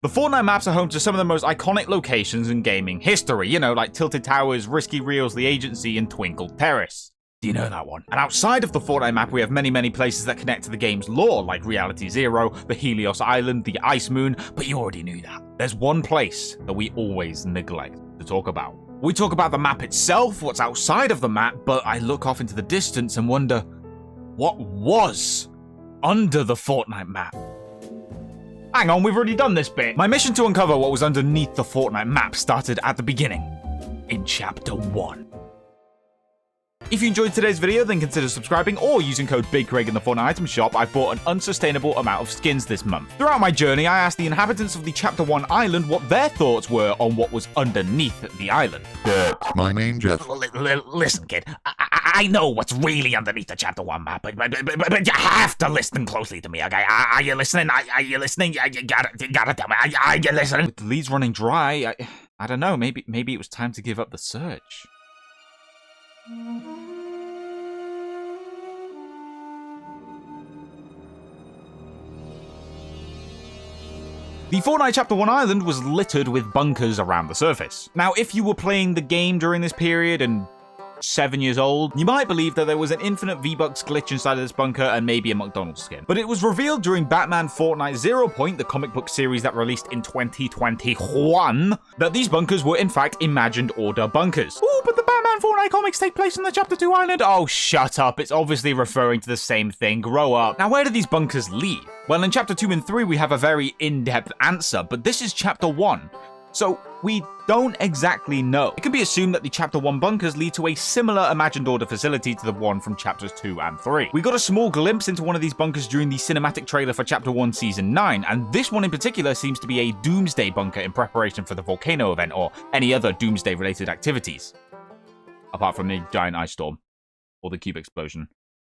The Fortnite maps are home to some of the most iconic locations in gaming history, you know, like Tilted Towers, Risky Reels, The Agency, and Twinkle Terrace. Do you know that one? And outside of the Fortnite map, we have many places that connect to the game's lore, like Reality Zero, the Helios Island, the Ice Moon, but you already knew that. There's one place that we always neglect to talk about. We talk about the map itself, what's outside of the map, but I look off into the distance and wonder, what was under the Fortnite map? Hang on, we've already done this bit. My mission to uncover what was underneath the Fortnite map started at the beginning, in Chapter 1. If you enjoyed today's video, then consider subscribing or using code BigCraigd in the Fortnite item shop. I've bought an unsustainable amount of skins this month. Throughout my journey, I asked the inhabitants of the Chapter 1 island what their thoughts were on what was underneath the island. My name, Jeff. Listen, kid, I know what's really underneath the Chapter 1 map, but you have to listen closely to me, okay? Are you listening? Are you listening? You gotta tell me, are you listening? With the leads running dry, I don't know, maybe it was time to give up the search. The Fortnite Chapter 1 island was littered with bunkers around the surface. Now, if you were playing the game during this period and 7 years old, you might believe that there was an infinite V-Bucks glitch inside of this bunker and maybe a McDonald's skin. But it was revealed during Batman Fortnite 0 Point, the comic book series that released in 2021, that these bunkers were in fact imagined order bunkers. Ooh, but the Batman Fortnite comics take place on the Chapter 2 island? Oh, shut up. It's obviously referring to the same thing. Grow up. Now, where do these bunkers lead? Well, in Chapter 2 and 3, we have a very in-depth answer, but this is Chapter 1. So, we don't exactly know. It can be assumed that the Chapter 1 bunkers lead to a similar imagined order facility to the one from Chapters 2 and 3. We got a small glimpse into one of these bunkers during the cinematic trailer for Chapter 1 Season 9, and this one in particular seems to be a Doomsday bunker in preparation for the volcano event or any other Doomsday-related activities. Apart from the giant ice storm, or the cube explosion,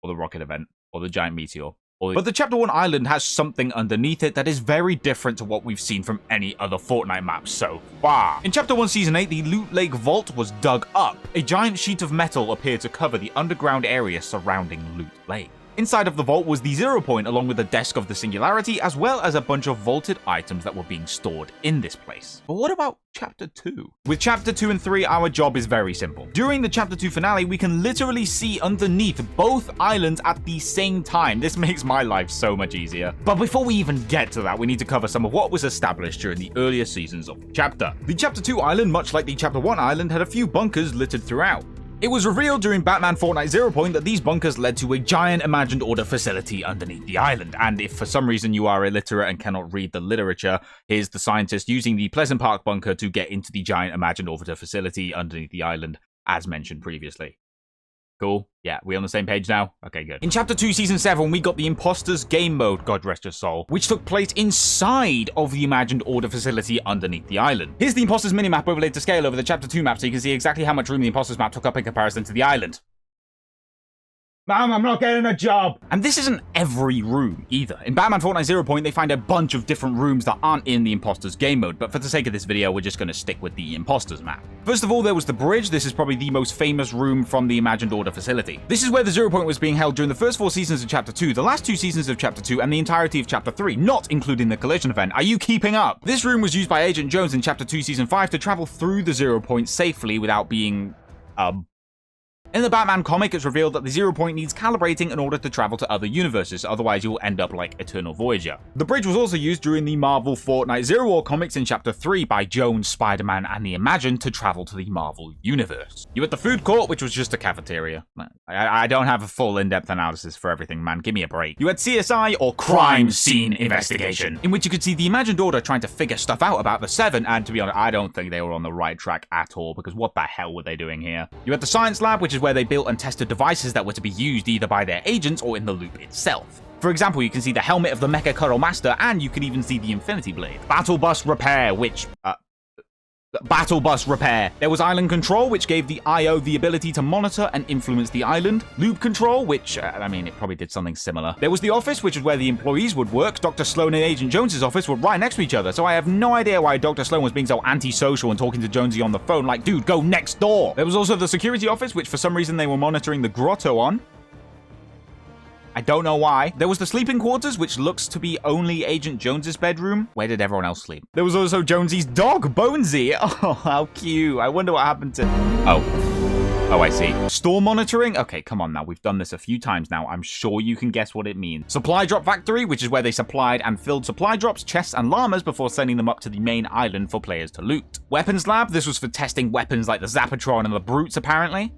or the rocket event, or the giant meteor. But the Chapter 1 island has something underneath it that is very different to what we've seen from any other Fortnite maps so far. In Chapter 1 Season 8, the Loot Lake Vault was dug up. A giant sheet of metal appeared to cover the underground area surrounding Loot Lake. Inside of the vault was the 0 Point along with the Desk of the Singularity, as well as a bunch of vaulted items that were being stored in this place. But what about Chapter 2? With Chapter 2 and 3, our job is very simple. During the Chapter 2 finale, we can literally see underneath both islands at the same time. This makes my life so much easier. But before we even get to that, we need to cover some of what was established during the earlier seasons of the chapter. The Chapter 2 island, much like the Chapter 1 island, had a few bunkers littered throughout. It was revealed during Batman Fortnite 0 Point that these bunkers led to a giant imagined order facility underneath the island, and if for some reason you are illiterate and cannot read the literature, here's the scientist using the Pleasant Park bunker to get into the giant imagined order facility underneath the island, as mentioned previously. Cool? Yeah, we on the same page now? Okay, good. In Chapter 2, Season 7, we got the Imposters game mode, God rest your soul, which took place inside of the imagined order facility underneath the island. Here's the Imposters minimap overlaid to scale over the Chapter 2 map so you can see exactly how much room the Imposters map took up in comparison to the island. Mom, I'm not getting a job! And this isn't every room, either. In Batman Fortnite 0 Point, they find a bunch of different rooms that aren't in the Imposters game mode, but for the sake of this video, we're just going to stick with the Imposters map. First of all, there was the bridge. This is probably the most famous room from the Imagined Order facility. This is where the 0 Point was being held during the first 4 seasons of Chapter 2, the last 2 seasons of Chapter 2, and the entirety of Chapter 3, not including the collision event. Are you keeping up? This room was used by Agent Jones in Chapter 2, Season 5 to travel through the 0 Point safely without being, In the Batman comic, it's revealed that the 0 Point needs calibrating in order to travel to other universes, otherwise you'll end up like Eternal Voyager. The bridge was also used during the Marvel Fortnite Zero War comics in Chapter 3 by Jones, Spider-Man, and the Imagined to travel to the Marvel Universe. You had the food court, which was just a cafeteria. I don't have a full in-depth analysis for everything, man. Give me a break. You had CSI, or Crime Scene Investigation, in which you could see the Imagined Order trying to figure stuff out about the Seven, and to be honest, I don't think they were on the right track at all, because what the hell were they doing here? You had the Science Lab, which is where they built and tested devices that were to be used either by their agents or in the loop itself. For example, you can see the helmet of the Mecha Cuddle Master, and you can even see the Infinity Blade. Battle Bus Repair, which, Battle Bus Repair. There was Island Control, which gave the IO the ability to monitor and influence the island. Loop Control, which, I mean, it probably did something similar. There was the office, which is where the employees would work. Dr. Sloan and Agent Jones's office were right next to each other, so I have no idea why Dr. Sloan was being so antisocial and talking to Jonesy on the phone like, dude, go next door. There was also the security office, which for some reason they were monitoring the grotto on. I don't know why. There was the sleeping quarters, which looks to be only Agent Jones's bedroom. Where did everyone else sleep? There was also Jonesy's dog, Bonesy. Oh, how cute. I wonder what happened to... Oh, I see. Store monitoring? Okay, come on now. We've done this a few times now. I'm sure you can guess what it means. Supply drop factory, which is where they supplied and filled supply drops, chests, and llamas before sending them up to the main island for players to loot. Weapons lab. This was for testing weapons like the Zapatron and the Brutes, apparently.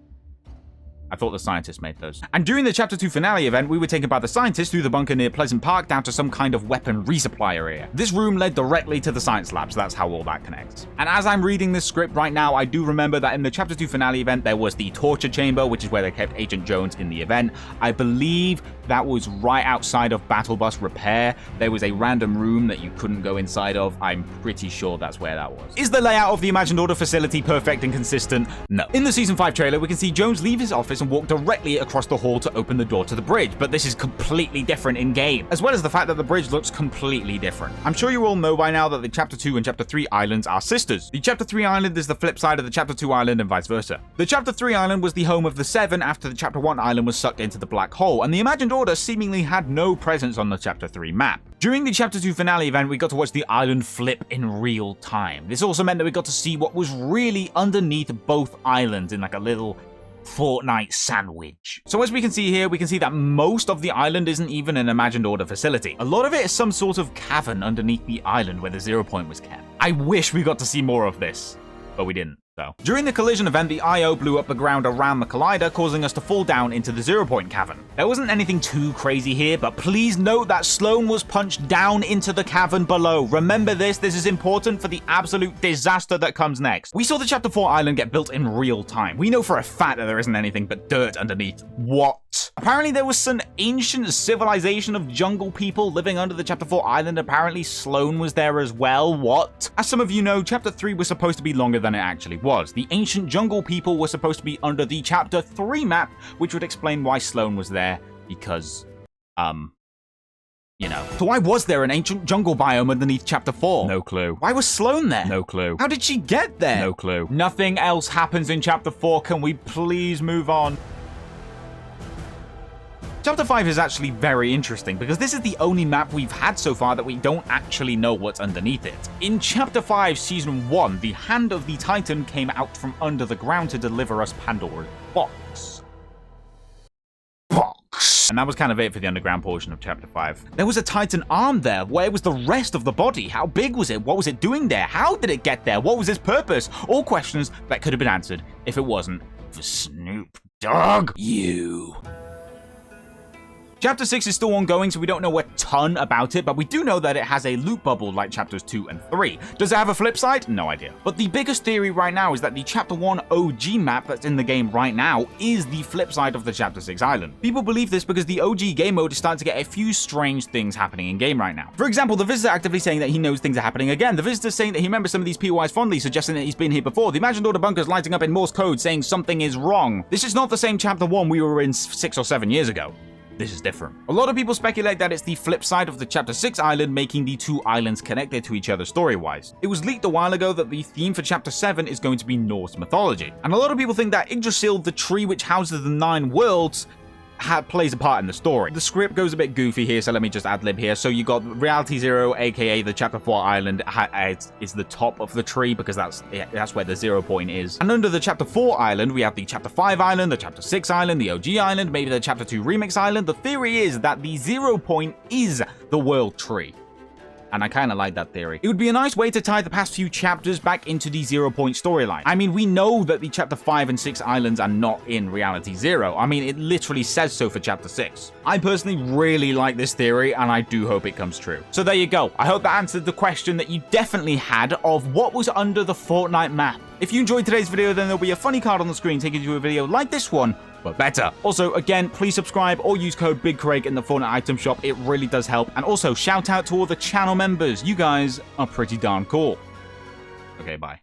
I thought the scientists made those. And during the Chapter 2 finale event, we were taken by the scientists through the bunker near Pleasant Park down to some kind of weapon resupply area. This room led directly to the science lab, so that's how all that connects. And as I'm reading this script right now, I do remember that in the Chapter 2 finale event, there was the torture chamber, which is where they kept Agent Jones in the event. I believe that was right outside of Battle Bus Repair. There was a random room that you couldn't go inside of. I'm pretty sure that's where that was. Is the layout of the Imagined Order facility perfect and consistent? No. In the Season 5 trailer, we can see Jones leave his office and walk directly across the hall to open the door to the bridge, but this is completely different in game, as well as the fact that the bridge looks completely different. I'm sure you all know by now that the Chapter 2 and Chapter 3 islands are sisters. The Chapter 3 island is the flip side of the Chapter 2 island and vice versa. The Chapter 3 island was the home of the Seven after the Chapter 1 island was sucked into the black hole, and the Imagined Order seemingly had no presence on the Chapter 3 map. During the Chapter 2 finale event, we got to watch the island flip in real time. This also meant that we got to see what was really underneath both islands in like a little Fortnite sandwich. So as we can see here, we can see that most of the island isn't even an Imagined Order facility. A lot of it is some sort of cavern underneath the island where the 0 point was kept. I wish we got to see more of this, but we didn't. During the collision event, the IO blew up the ground around the collider, causing us to fall down into the 0 point cavern. There wasn't anything too crazy here, but please note that Sloan was punched down into the cavern below. Remember this is important for the absolute disaster that comes next. We saw the Chapter 4 island get built in real time. We know for a fact that there isn't anything but dirt underneath. What? Apparently there was some ancient civilization of jungle people living under the Chapter 4 island. Apparently Sloan was there as well. What? As some of you know, Chapter 3 was supposed to be longer than it actually was. The ancient jungle people were supposed to be under the Chapter 3 map, which would explain why Sloan was there, because, you know. So why was there an ancient jungle biome underneath Chapter 4? No clue. Why was Sloan there? No clue. How did she get there? No clue. Nothing else happens in Chapter 4. Can we please move on? Chapter 5 is actually very interesting because this is the only map we've had so far that we don't actually know what's underneath it. In Chapter 5, Season 1, the Hand of the Titan came out from under the ground to deliver us Pandora's box. And that was kind of it for the underground portion of Chapter 5. There was a Titan arm there. Where was the rest of the body? How big was it? What was it doing there? How did it get there? What was its purpose? All questions that could have been answered if it wasn't for Snoop Dogg. You. Chapter 6 is still ongoing, so we don't know a ton about it, but we do know that it has a loot bubble like Chapters 2 and 3. Does it have a flip side? No idea. But the biggest theory right now is that the Chapter 1 OG map that's in the game right now is the flip side of the Chapter 6 island. People believe this because the OG game mode is starting to get a few strange things happening in game right now. For example, the visitor actively saying that he knows things are happening again. The visitor saying that he remembers some of these POIs fondly, suggesting that he's been here before. The Imagined Order bunkers lighting up in Morse code saying something is wrong. This is not the same Chapter 1 we were in 6 or 7 years ago. This is different. A lot of people speculate that it's the flip side of the Chapter 6 island, making the two islands connected to each other story-wise. It was leaked a while ago that the theme for Chapter 7 is going to be Norse mythology. And a lot of people think that Yggdrasil, the tree which houses the 9 worlds, plays a part in the story. The script goes a bit goofy here, so let me just ad-lib here. So you got Reality 0, aka the Chapter 4 island, is the top of the tree because that's where the 0 point is. And under the Chapter 4 island, we have the Chapter 5 island, the Chapter 6 island, the OG island, maybe the Chapter 2 remix island. The theory is that the 0 point is the world tree. And I kind of like that theory. It would be a nice way to tie the past few chapters back into the 0 point storyline. I mean, we know that the Chapter 5 and 6 islands are not in Reality 0. I mean, it literally says so for Chapter 6. I personally really like this theory, and I do hope it comes true. So there you go. I hope that answered the question that you definitely had of what was under the Fortnite map. If you enjoyed today's video, then there'll be a funny card on the screen taking you to a video like this one, but better. Also, again, please subscribe or use code BigCraigd in the Fortnite item shop. It really does help. And also, shout out to all the channel members. You guys are pretty darn cool. Okay, bye.